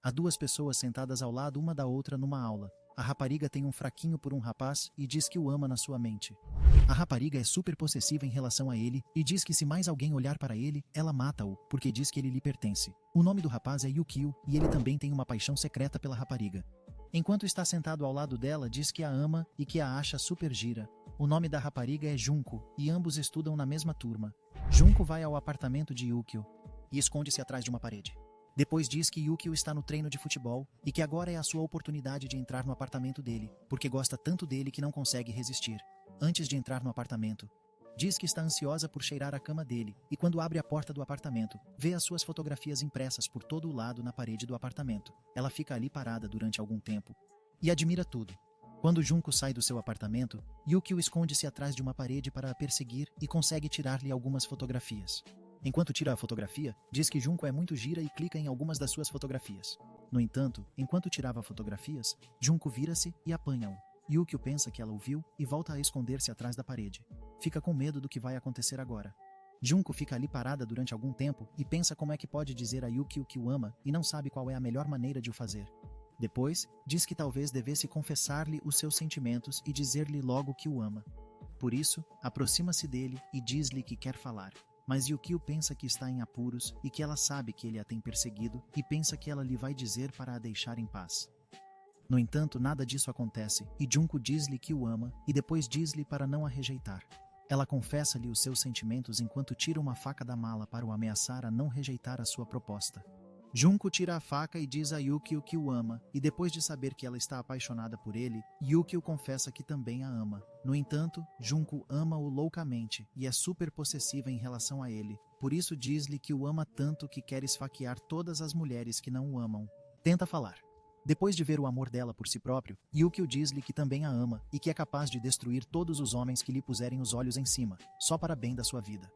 Há duas pessoas sentadas ao lado uma da outra numa aula. A rapariga tem um fraquinho por um rapaz e diz que o ama na sua mente. A rapariga é super possessiva em relação a ele e diz que se mais alguém olhar para ele, ela mata-o, porque diz que ele lhe pertence. O nome do rapaz é Yukio e ele também tem uma paixão secreta pela rapariga. Enquanto está sentado ao lado dela, diz que a ama e que a acha super gira. O nome da rapariga é Junko e ambos estudam na mesma turma. Junko vai ao apartamento de Yukio e esconde-se atrás de uma parede. Depois diz que Yukio está no treino de futebol e que agora é a sua oportunidade de entrar no apartamento dele, porque gosta tanto dele que não consegue resistir. Antes de entrar no apartamento, diz que está ansiosa por cheirar a cama dele e quando abre a porta do apartamento, vê as suas fotografias impressas por todo o lado na parede do apartamento. Ela fica ali parada durante algum tempo e admira tudo. Quando Junko sai do seu apartamento, Yukio esconde-se atrás de uma parede para a perseguir e consegue tirar-lhe algumas fotografias. Enquanto tira a fotografia, diz que Junko é muito gira e clica em algumas das suas fotografias. No entanto, enquanto tirava fotografias, Junko vira-se e apanha-o. Yukio pensa que ela o viu e volta a esconder-se atrás da parede. Fica com medo do que vai acontecer agora. Junko fica ali parada durante algum tempo e pensa como é que pode dizer a Yukio que o ama e não sabe qual é a melhor maneira de o fazer. Depois, diz que talvez devesse confessar-lhe os seus sentimentos e dizer-lhe logo que o ama. Por isso, aproxima-se dele e diz-lhe que quer falar. Mas Yukio pensa que está em apuros e que ela sabe que ele a tem perseguido e pensa que ela lhe vai dizer para a deixar em paz. No entanto, nada disso acontece e Junko diz-lhe que o ama e depois diz-lhe para não a rejeitar. Ela confessa-lhe os seus sentimentos enquanto tira uma faca da mala para o ameaçar a não rejeitar a sua proposta. Junko tira a faca e diz a Yukio que o ama, e depois de saber que ela está apaixonada por ele, Yukio confessa que também a ama. No entanto, Junko ama-o loucamente e é super possessiva em relação a ele, por isso diz-lhe que o ama tanto que quer esfaquear todas as mulheres que não o amam. Tenta falar. Depois de ver o amor dela por si próprio, Yukio diz-lhe que também a ama e que é capaz de destruir todos os homens que lhe puserem os olhos em cima, só para bem da sua vida.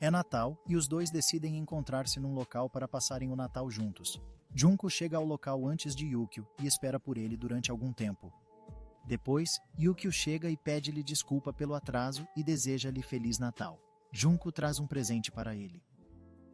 É Natal e os dois decidem encontrar-se num local para passarem o Natal juntos. Junko chega ao local antes de Yukio e espera por ele durante algum tempo. Depois, Yukio chega e pede-lhe desculpa pelo atraso e deseja-lhe Feliz Natal. Junko traz um presente para ele.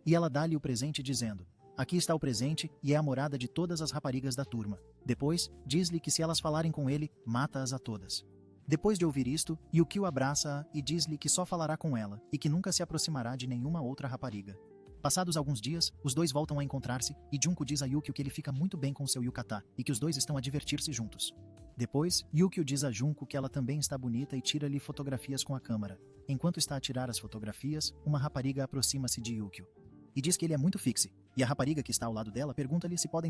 E ela dá-lhe o presente dizendo: "Aqui está o presente e é a morada de todas as raparigas da turma." Depois, diz-lhe que se elas falarem com ele, mata-as a todas. Depois de ouvir isto, Yukio abraça-a e diz-lhe que só falará com ela e que nunca se aproximará de nenhuma outra rapariga. Passados alguns dias, os dois voltam a encontrar-se e Junko diz a Yukio que ele fica muito bem com seu yukata e que os dois estão a divertir-se juntos. Depois, Yukio diz a Junko que ela também está bonita e tira-lhe fotografias com a câmera. Enquanto está a tirar as fotografias, uma rapariga aproxima-se de Yukio e diz que ele é muito fixe. E a rapariga que está ao lado dela pergunta-lhe se podem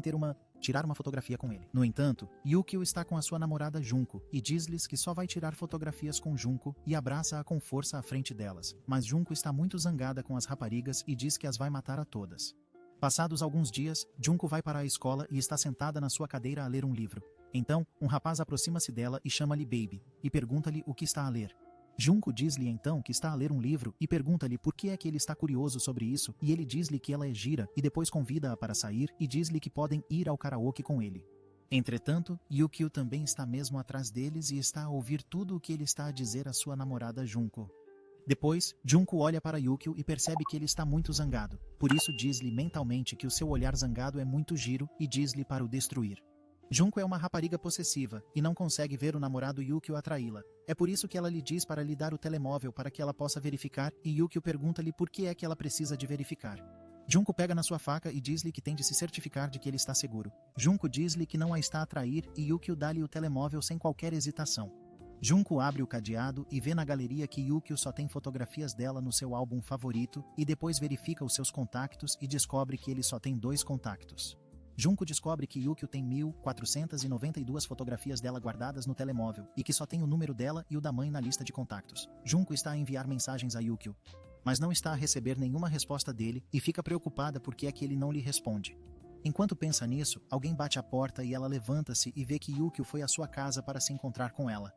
tirar uma fotografia com ele. No entanto, Yukio está com a sua namorada Junko e diz-lhes que só vai tirar fotografias com Junko e abraça-a com força à frente delas. Mas Junko está muito zangada com as raparigas e diz que as vai matar a todas. Passados alguns dias, Junko vai para a escola e está sentada na sua cadeira a ler um livro. Então, um rapaz aproxima-se dela e chama-lhe Baby e pergunta-lhe o que está a ler. Junko diz-lhe então que está a ler um livro e pergunta-lhe por que é que ele está curioso sobre isso e ele diz-lhe que ela é gira e depois convida-a para sair e diz-lhe que podem ir ao karaoke com ele. Entretanto, Yukio também está mesmo atrás deles e está a ouvir tudo o que ele está a dizer à sua namorada Junko. Depois, Junko olha para Yukio e percebe que ele está muito zangado, por isso diz-lhe mentalmente que o seu olhar zangado é muito giro e diz-lhe para o destruir. Junko é uma rapariga possessiva e não consegue ver o namorado Yukio atraí-la. É por isso que ela lhe diz para lhe dar o telemóvel para que ela possa verificar e Yukio pergunta-lhe por que é que ela precisa de verificar. Junko pega na sua faca e diz-lhe que tem de se certificar de que ele está seguro. Junko diz-lhe que não a está a trair e Yukio dá-lhe o telemóvel sem qualquer hesitação. Junko abre o cadeado e vê na galeria que Yukio só tem fotografias dela no seu álbum favorito e depois verifica os seus contactos e descobre que ele só tem 2 contactos. Junko descobre que Yukio tem 1.492 fotografias dela guardadas no telemóvel e que só tem o número dela e o da mãe na lista de contatos. Junko está a enviar mensagens a Yukio, mas não está a receber nenhuma resposta dele e fica preocupada porque é que ele não lhe responde. Enquanto pensa nisso, alguém bate à porta e ela levanta-se e vê que Yukio foi à sua casa para se encontrar com ela.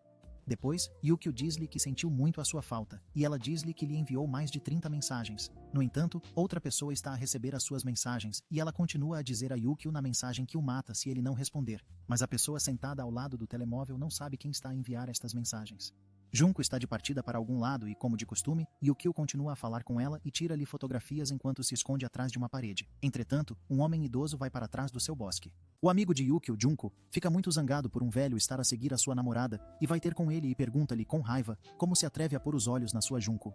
Depois, Yukio diz-lhe que sentiu muito a sua falta, e ela diz-lhe que lhe enviou mais de 30 mensagens. No entanto, outra pessoa está a receber as suas mensagens, e ela continua a dizer a Yukio na mensagem que o mata se ele não responder. Mas a pessoa sentada ao lado do telemóvel não sabe quem está a enviar estas mensagens. Junko está de partida para algum lado e, como de costume, Yukio continua a falar com ela e tira-lhe fotografias enquanto se esconde atrás de uma parede. Entretanto, um homem idoso vai para trás do seu bosque. O amigo de Yukio, Junko, fica muito zangado por um velho estar a seguir a sua namorada e vai ter com ele e pergunta-lhe com raiva como se atreve a pôr os olhos na sua Junko.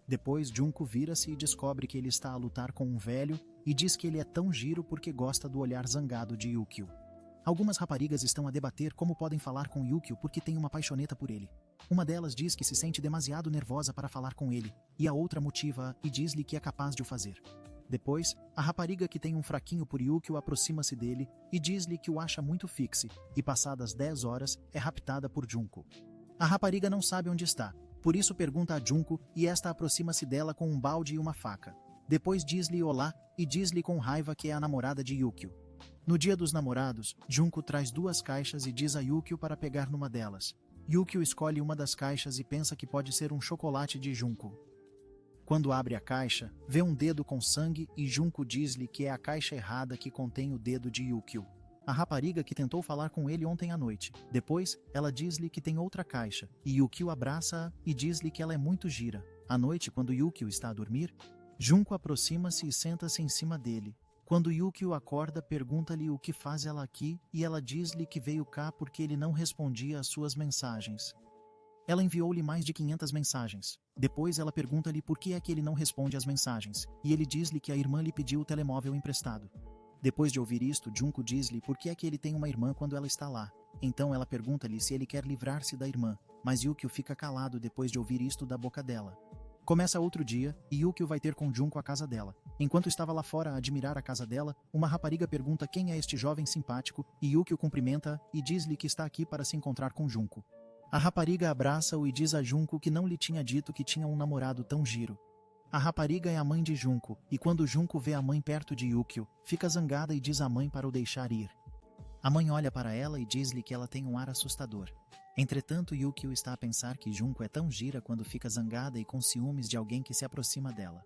Depois, Junko vira-se e descobre que ele está a lutar com um velho e diz que ele é tão giro porque gosta do olhar zangado de Yukio. Algumas raparigas estão a debater como podem falar com Yukio porque tem uma paixoneta por ele. Uma delas diz que se sente demasiado nervosa para falar com ele, e a outra motiva-a e diz-lhe que é capaz de o fazer. Depois, a rapariga que tem um fraquinho por Yukio aproxima-se dele e diz-lhe que o acha muito fixe, e passadas 10 horas é raptada por Junko. A rapariga não sabe onde está, por isso pergunta a Junko e esta aproxima-se dela com um balde e uma faca. Depois diz-lhe olá e diz-lhe com raiva que é a namorada de Yukio. No dia dos namorados, Junko traz 2 caixas e diz a Yukio para pegar numa delas. Yukio escolhe uma das caixas e pensa que pode ser um chocolate de Junko. Quando abre a caixa, vê um dedo com sangue e Junko diz-lhe que é a caixa errada que contém o dedo de Yukio. A rapariga que tentou falar com ele ontem à noite. Depois, ela diz-lhe que tem outra caixa, e Yukio abraça-a e diz-lhe que ela é muito gira. À noite, quando Yukio está a dormir, Junko aproxima-se e senta-se em cima dele. Quando Yukio acorda, pergunta-lhe o que faz ela aqui e ela diz-lhe que veio cá porque ele não respondia às suas mensagens. Ela enviou-lhe mais de 500 mensagens. Depois ela pergunta-lhe por que é que ele não responde às mensagens, e ele diz-lhe que a irmã lhe pediu o telemóvel emprestado. Depois de ouvir isto, Junko diz-lhe por que é que ele tem uma irmã quando ela está lá. Então ela pergunta-lhe se ele quer livrar-se da irmã, mas Yukio fica calado depois de ouvir isto da boca dela. Começa outro dia, e Yukio vai ter com Junko a casa dela. Enquanto estava lá fora a admirar a casa dela, uma rapariga pergunta quem é este jovem simpático, e Yukio cumprimenta-a e diz-lhe que está aqui para se encontrar com Junko. A rapariga abraça-o e diz a Junko que não lhe tinha dito que tinha um namorado tão giro. A rapariga é a mãe de Junko, e quando Junko vê a mãe perto de Yukio, fica zangada e diz à mãe para o deixar ir. A mãe olha para ela e diz-lhe que ela tem um ar assustador. Entretanto, Yukio está a pensar que Junko é tão gira quando fica zangada e com ciúmes de alguém que se aproxima dela.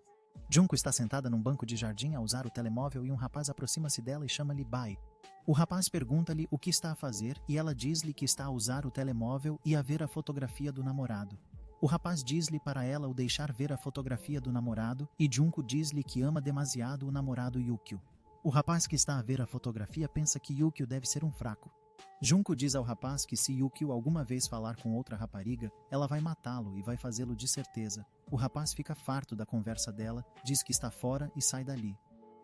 Junko está sentada num banco de jardim a usar o telemóvel e um rapaz aproxima-se dela e chama-lhe Bai. O rapaz pergunta-lhe o que está a fazer e ela diz-lhe que está a usar o telemóvel e a ver a fotografia do namorado. O rapaz diz-lhe para ela o deixar ver a fotografia do namorado e Junko diz-lhe que ama demasiado o namorado Yukio. O rapaz que está a ver a fotografia pensa que Yukio deve ser um fraco. Junko diz ao rapaz que se Yukio alguma vez falar com outra rapariga, ela vai matá-lo e vai fazê-lo de certeza. O rapaz fica farto da conversa dela, diz que está fora e sai dali.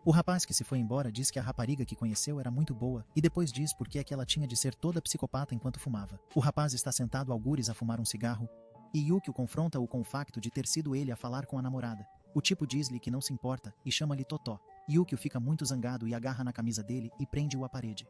O rapaz que se foi embora diz que a rapariga que conheceu era muito boa e depois diz por que é que ela tinha de ser toda psicopata enquanto fumava. O rapaz está sentado algures a fumar um cigarro e Yukio confronta-o com o facto de ter sido ele a falar com a namorada. O tipo diz-lhe que não se importa e chama-lhe Totó. Yukio fica muito zangado e agarra na camisa dele e prende-o à parede.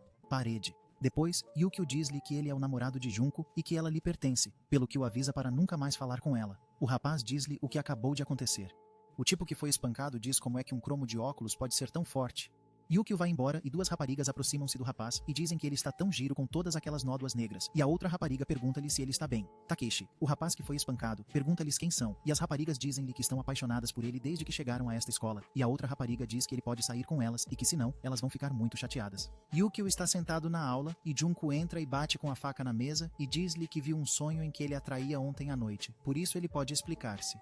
Depois, Yukio diz-lhe que ele é o namorado de Junko e que ela lhe pertence, pelo que o avisa para nunca mais falar com ela. O rapaz diz-lhe o que acabou de acontecer. O tipo que foi espancado diz como é que um cromo de óculos pode ser tão forte. Yukio vai embora e 2 raparigas aproximam-se do rapaz e dizem que ele está tão giro com todas aquelas nódoas negras. E a outra rapariga pergunta-lhe se ele está bem. Takeshi, o rapaz que foi espancado, pergunta-lhes quem são. E as raparigas dizem-lhe que estão apaixonadas por ele desde que chegaram a esta escola. E a outra rapariga diz que ele pode sair com elas e que se não, elas vão ficar muito chateadas. Yukio está sentado na aula e Junko entra e bate com a faca na mesa e diz-lhe que viu um sonho em que ele a traía ontem à noite. Por isso ele pode explicar-se.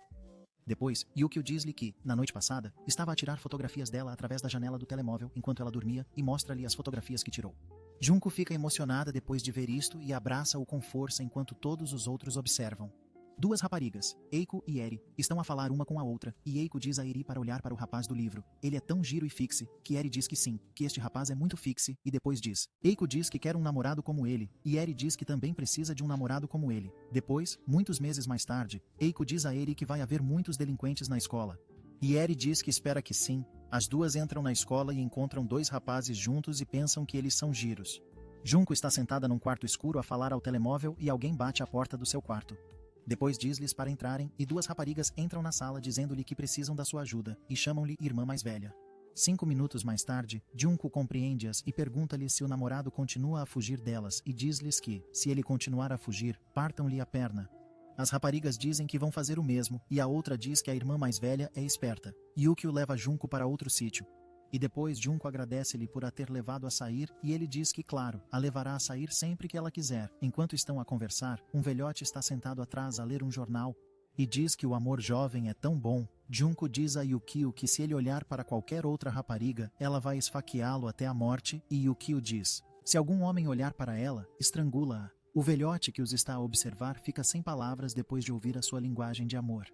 Depois, Yukio diz-lhe que, na noite passada, estava a tirar fotografias dela através da janela do telemóvel enquanto ela dormia e mostra-lhe as fotografias que tirou. Junko fica emocionada depois de ver isto e abraça-o com força enquanto todos os outros observam. 2 raparigas, Eiko e Eri, estão a falar uma com a outra e Eiko diz a Eri para olhar para o rapaz do livro. Ele é tão giro e fixe, que Eri diz que sim, que este rapaz é muito fixe e depois diz. Eiko diz que quer um namorado como ele e Eri diz que também precisa de um namorado como ele. Depois, muitos meses mais tarde, Eiko diz a Eri que vai haver muitos delinquentes na escola. E Eri diz que espera que sim. As 2 entram na escola e encontram 2 rapazes juntos e pensam que eles são giros. Junko está sentada num quarto escuro a falar ao telemóvel e alguém bate à porta do seu quarto. Depois diz-lhes para entrarem e 2 raparigas entram na sala dizendo-lhe que precisam da sua ajuda e chamam-lhe irmã mais velha. 5 minutos mais tarde, Junko compreende-as e pergunta-lhe se o namorado continua a fugir delas e diz-lhes que, se ele continuar a fugir, partam-lhe a perna. As raparigas dizem que vão fazer o mesmo e a outra diz que a irmã mais velha é esperta. Yukio leva Junko para outro sítio. E depois Junko agradece-lhe por a ter levado a sair e ele diz que, claro, a levará a sair sempre que ela quiser. Enquanto estão a conversar, um velhote está sentado atrás a ler um jornal e diz que o amor jovem é tão bom. Junko diz a Yukio que se ele olhar para qualquer outra rapariga, ela vai esfaqueá-lo até a morte e Yukio diz: se algum homem olhar para ela, estrangula-a. O velhote que os está a observar fica sem palavras depois de ouvir a sua linguagem de amor.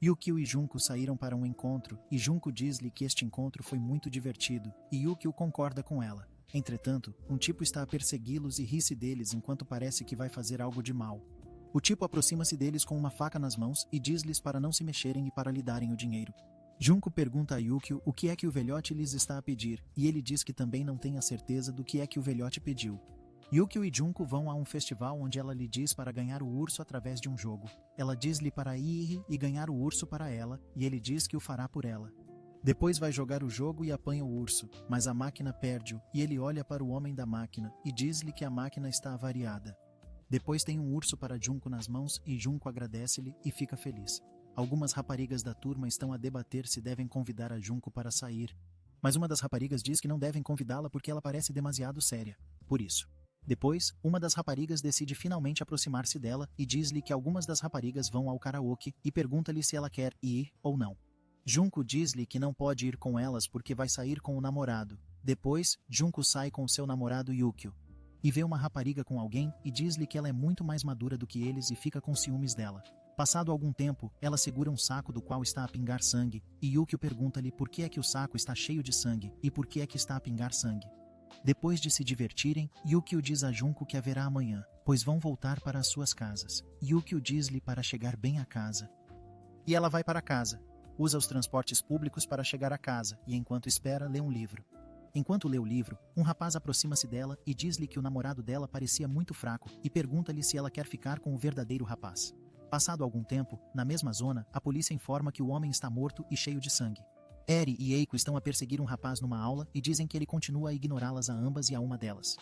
Yukio e Junko saíram para um encontro, e Junko diz-lhe que este encontro foi muito divertido, e Yukio concorda com ela. Entretanto, um tipo está a persegui-los e ri-se deles enquanto parece que vai fazer algo de mal. O tipo aproxima-se deles com uma faca nas mãos e diz-lhes para não se mexerem e para lhe darem o dinheiro. Junko pergunta a Yukio o que é que o velhote lhes está a pedir, e ele diz que também não tem a certeza do que é que o velhote pediu. Yukio e Junko vão a um festival onde ela lhe diz para ganhar o urso através de um jogo. Ela diz-lhe para ir e ganhar o urso para ela, e ele diz que o fará por ela. Depois vai jogar o jogo e apanha o urso, mas a máquina perde-o, e ele olha para o homem da máquina e diz-lhe que a máquina está avariada. Depois tem um urso para Junko nas mãos e Junko agradece-lhe e fica feliz. Algumas raparigas da turma estão a debater se devem convidar a Junko para sair, mas uma das raparigas diz que não devem convidá-la porque ela parece demasiado séria. Por isso. Depois, uma das raparigas decide finalmente aproximar-se dela e diz-lhe que algumas das raparigas vão ao karaoke e pergunta-lhe se ela quer ir ou não. Junko diz-lhe que não pode ir com elas porque vai sair com o namorado. Depois, Junko sai com seu namorado Yukio e vê uma rapariga com alguém e diz-lhe que ela é muito mais madura do que eles e fica com ciúmes dela. Passado algum tempo, ela segura um saco do qual está a pingar sangue e Yukio pergunta-lhe por que é que o saco está cheio de sangue e por que é que está a pingar sangue. Depois de se divertirem, Yukio diz a Junko que haverá amanhã, pois vão voltar para as suas casas. Yukio diz-lhe para chegar bem à casa. E ela vai para casa. Usa os transportes públicos para chegar à casa e, enquanto espera, lê um livro. Enquanto lê o livro, um rapaz aproxima-se dela e diz-lhe que o namorado dela parecia muito fraco e pergunta-lhe se ela quer ficar com o verdadeiro rapaz. Passado algum tempo, na mesma zona, a polícia informa que o homem está morto e cheio de sangue. Eri e Eiko estão a perseguir um rapaz numa aula e dizem que ele continua a ignorá-las a ambas e a uma delas.